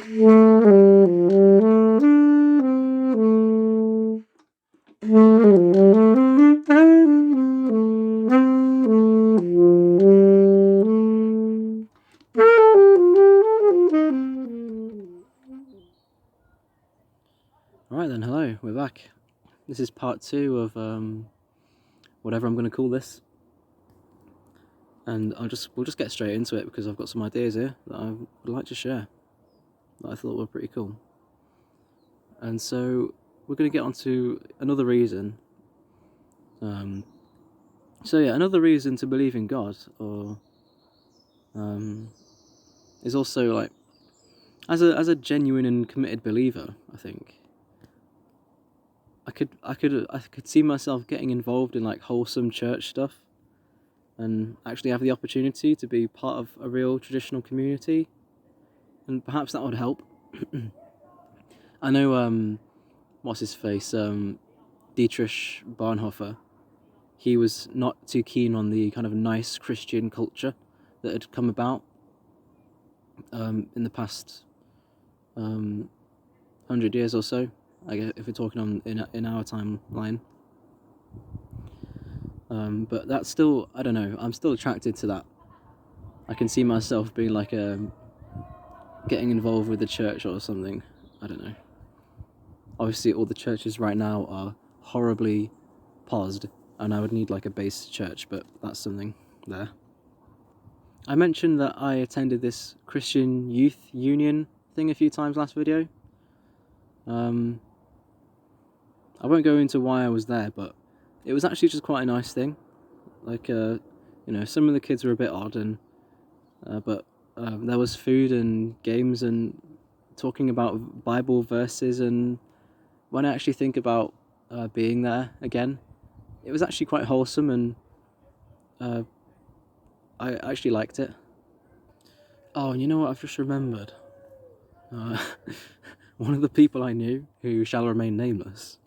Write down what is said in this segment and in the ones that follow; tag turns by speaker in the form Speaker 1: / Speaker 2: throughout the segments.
Speaker 1: Alright then, hello, we're back. This is part 2 of whatever I'm going to call this. And we'll just get straight into it because I've got some ideas here that I would like to share that I thought were pretty cool. And so we're going to get on to another reason. Another reason to believe in God is also like as a genuine and committed believer, I think I could see myself getting involved in like wholesome church stuff and actually have the opportunity to be part of a real traditional community, and perhaps that would help. I know what's his face, Dietrich Bonhoeffer, he was not too keen on the kind of nice Christian culture that had come about in the past 100 years or so, I guess, if we're talking in our timeline. But that's still, I don't know, I'm still attracted to that. I can see myself being like getting involved with the church or something. I don't know. Obviously all the churches right now are horribly paused, and I would need like a base church, but that's something there. I mentioned that I attended this Christian Youth Union thing a few times last video. I won't go into why I was there, but it was actually just quite a nice thing. Like, some of the kids were a bit odd, and but there was food and games and talking about Bible verses, and when I actually think about being there again, it was actually quite wholesome, and I actually liked it. Oh, and you know what I've just remembered? One of the people I knew, who shall remain nameless,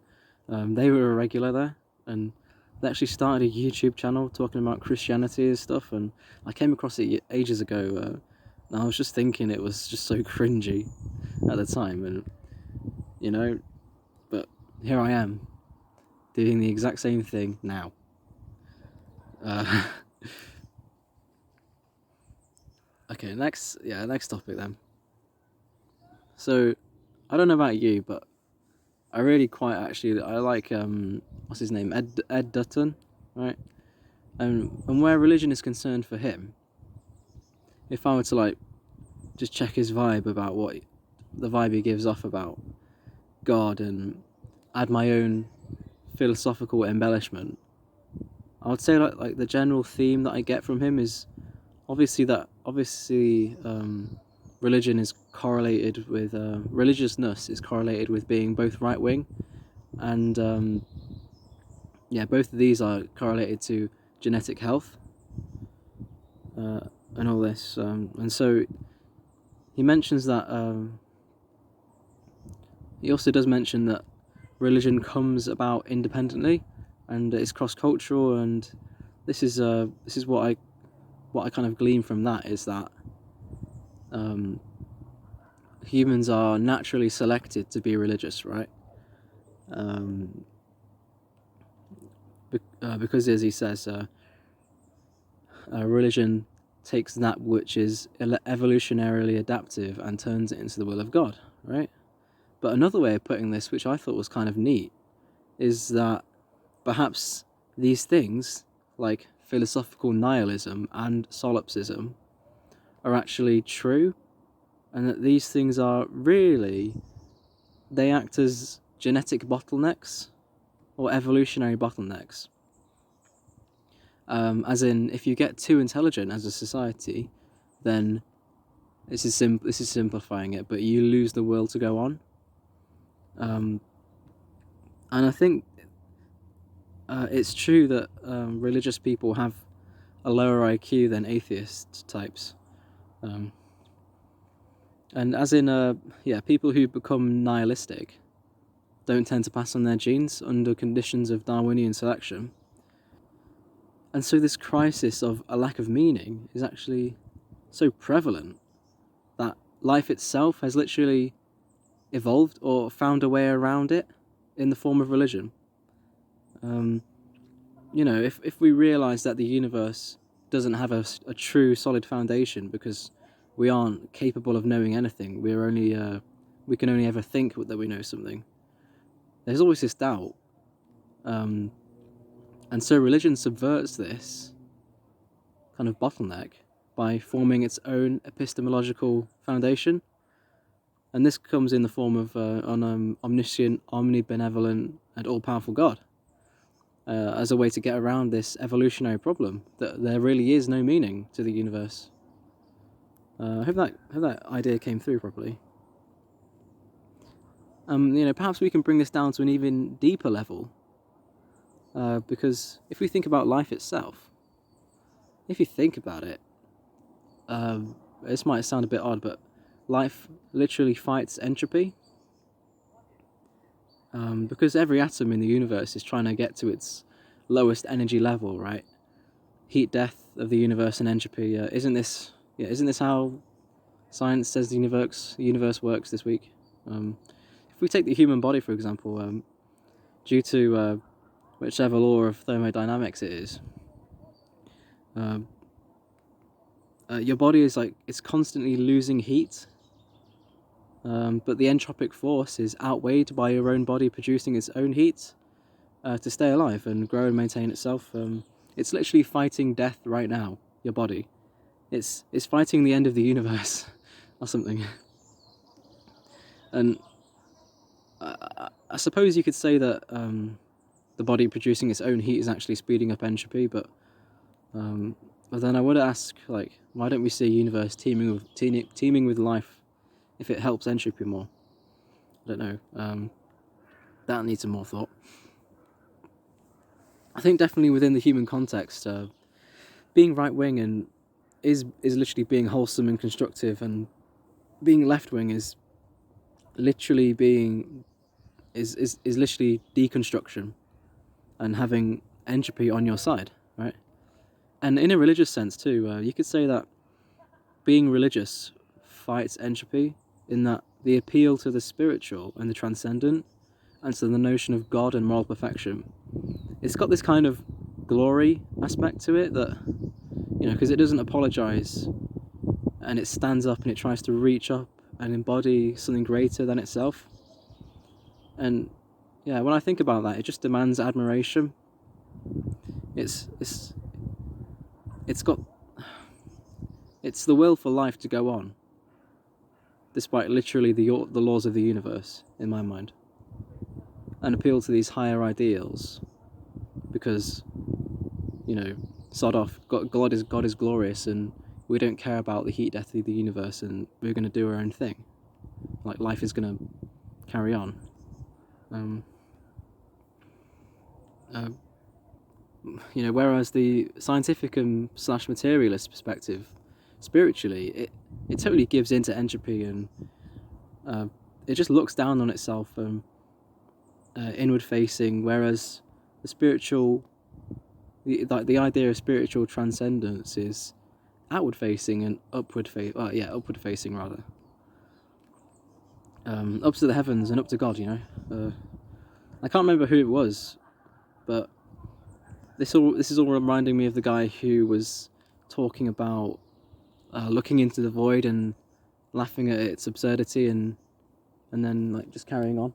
Speaker 1: they were a regular there, and they actually started a YouTube channel talking about Christianity and stuff, and I came across it ages ago, and I was just thinking it was just so cringy at the time, and but here I am, doing the exact same thing now. Okay, next topic then. So, I don't know about you, but I really I like, what's his name, Ed Dutton, right? And where religion is concerned for him, if I were to like just check his vibe about what the vibe he gives off about God and add my own philosophical embellishment, I would say like the general theme that I get from him is obviously religion is correlated with religiousness is correlated with being both right wing, and both of these are correlated to genetic health and all this, and so he mentions that he also does mention that religion comes about independently and it's cross-cultural, and this is what I kind of glean from that is that humans are naturally selected to be religious, right? Because, as he says, religion takes that which is evolutionarily adaptive and turns it into the will of God, right? But another way of putting this, which I thought was kind of neat, is that perhaps these things, like philosophical nihilism and solipsism, are actually true, and that these things are really, they act as genetic bottlenecks or evolutionary bottlenecks. As in, if you get too intelligent as a society, then this is simplifying it, but you lose the will to go on. And I think it's true that religious people have a lower IQ than atheist types. And as in, people who become nihilistic don't tend to pass on their genes under conditions of Darwinian selection. And so this crisis of a lack of meaning is actually so prevalent that life itself has literally evolved or found a way around it in the form of religion. If we realize that the universe doesn't have a true solid foundation because we aren't capable of knowing anything, we can only ever think that we know something. There's always this doubt, and so religion subverts this kind of bottleneck by forming its own epistemological foundation, and this comes in the form of an omniscient, omnibenevolent, and all-powerful God, as a way to get around this evolutionary problem that there really is no meaning to the universe. I hope that idea came through properly. Perhaps we can bring this down to an even deeper level, because if we think about life itself, if you think about it, this might sound a bit odd, but life literally fights entropy, because every atom in the universe is trying to get to its lowest energy level, right? Heat death of the universe and entropy. Isn't this how science says the universe works this week? If we take the human body, for example, due to whichever law of thermodynamics it is, your body is it's constantly losing heat, but the entropic force is outweighed by your own body producing its own heat to stay alive and grow and maintain itself. It's literally fighting death right now, your body. It's fighting the end of the universe or something. And I suppose you could say that the body producing its own heat is actually speeding up entropy, but then I would ask, why don't we see a universe teeming with life if it helps entropy more? I don't know. That needs some more thought. I think definitely within the human context, being right-wing and is literally being wholesome and constructive, and being left-wing is literally is literally deconstruction and having entropy on your side, right? And in a religious sense too, you could say that being religious fights entropy in that the appeal to the spiritual and the transcendent, and to the notion of God and moral perfection, it's got this kind of glory aspect to it that, because it doesn't apologize, and it stands up and it tries to reach up and embody something greater than itself. And yeah, when I think about that, it just demands admiration. It's the will for life to go on, despite literally the laws of the universe, in my mind, and appeal to these higher ideals, because, sod off, God is glorious, and we don't care about the heat death of the universe, and we're going to do our own thing. Life is going to carry on. Whereas the scientific and / materialist perspective, spiritually, it totally gives into entropy, and it just looks down on itself, inward facing, whereas the spiritual, the idea of spiritual transcendence is outward facing and upward facing rather. Up to the heavens and up to God, I can't remember who it was, but this is all reminding me of the guy who was talking about looking into the void and laughing at its absurdity, and then just carrying on.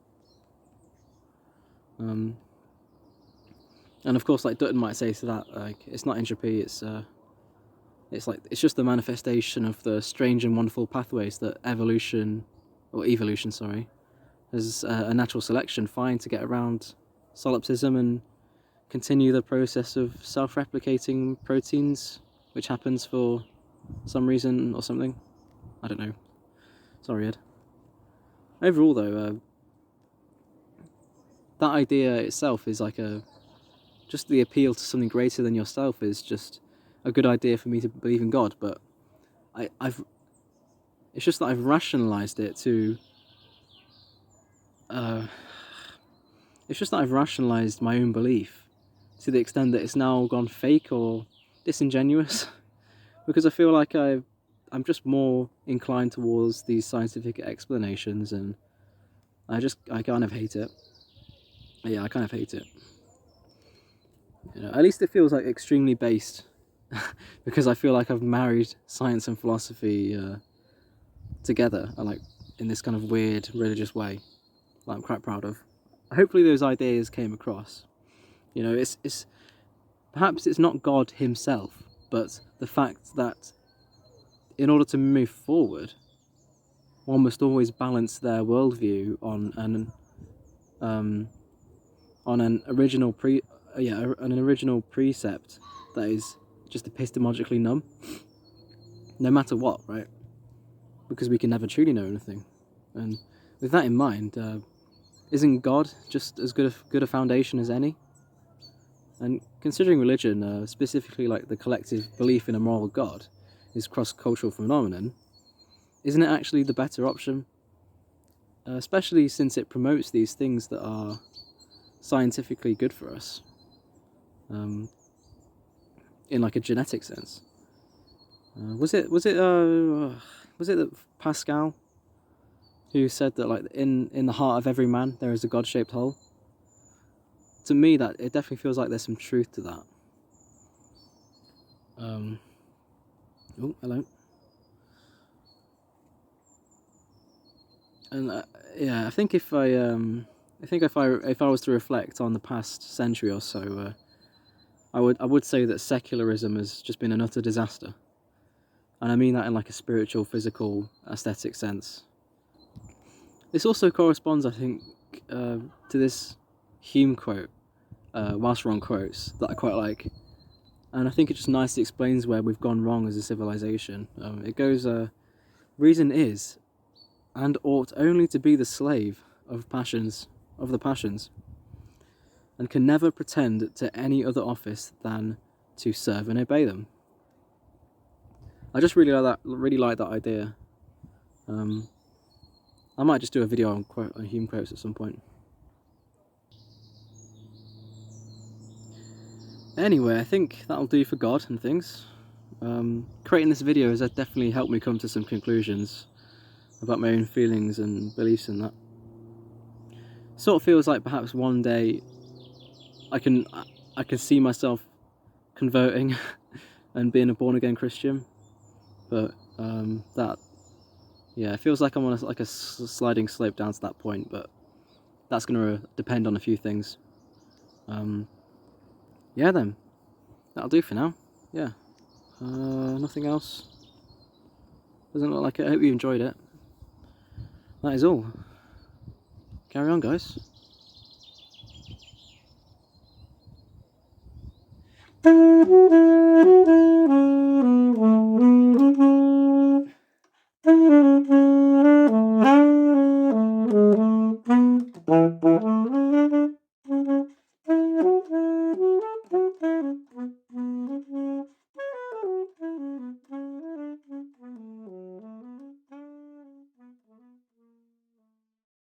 Speaker 1: And of course, Dutton might say to that, it's not entropy, it's just the manifestation of the strange and wonderful pathways that evolution, as a natural selection find to get around solipsism and continue the process of self-replicating proteins, which happens for some reason or something. I don't know. Sorry, Ed. Overall, though, that idea itself is just the appeal to something greater than yourself is just a good idea for me to believe in God, but it's just that I've rationalized it to it's just that I've rationalized my own belief to the extent that it's now gone fake or disingenuous, because I feel like I've I'm just more inclined towards these scientific explanations, and I kind of hate it. Yeah, I kind of hate it. You know, at least it feels like extremely based, because I feel like I've married science and philosophy together, like in this kind of weird religious way that I'm quite proud of. Hopefully, those ideas came across. You know, it's perhaps it's not God himself, but the fact that in order to move forward, one must always balance their worldview on an original an original precept that is just epistemologically numb, no matter what, right? Because we can never truly know anything. And with that in mind, isn't God just as good a foundation as any? And considering religion, specifically like the collective belief in a moral God, is cross-cultural phenomenon, isn't it actually the better option? Especially since it promotes these things that are scientifically good for us, in like a genetic sense. Was it that Pascal who said that like in the heart of every man there is a God-shaped hole? To me, that it definitely feels like there's some truth to that. Oh, hello. And yeah, I think if I was to reflect on the past century or so, I would say that secularism has just been an utter disaster, and I mean that in like a spiritual, physical, aesthetic sense. This also corresponds, I think, to this Hume quote, whilst we're on quotes, that I quite like, and I think it just nicely explains where we've gone wrong as a civilization. It goes, reason is, and ought only to be the slave of the passions, and can never pretend to any other office than to serve and obey them. I just really like that idea. I might just do a video on Hume quotes at some point. Anyway, I think that'll do for God and things. Creating this video has definitely helped me come to some conclusions about my own feelings and beliefs in that. Sort of feels like perhaps one day I can see myself converting and being a born-again Christian, but it feels like I'm on a sliding slope down to that point, but that's going to depend on a few things. Yeah then, that'll do for now. Yeah, nothing else. Doesn't look like it. I hope you enjoyed it. That is all. Carry on, guys.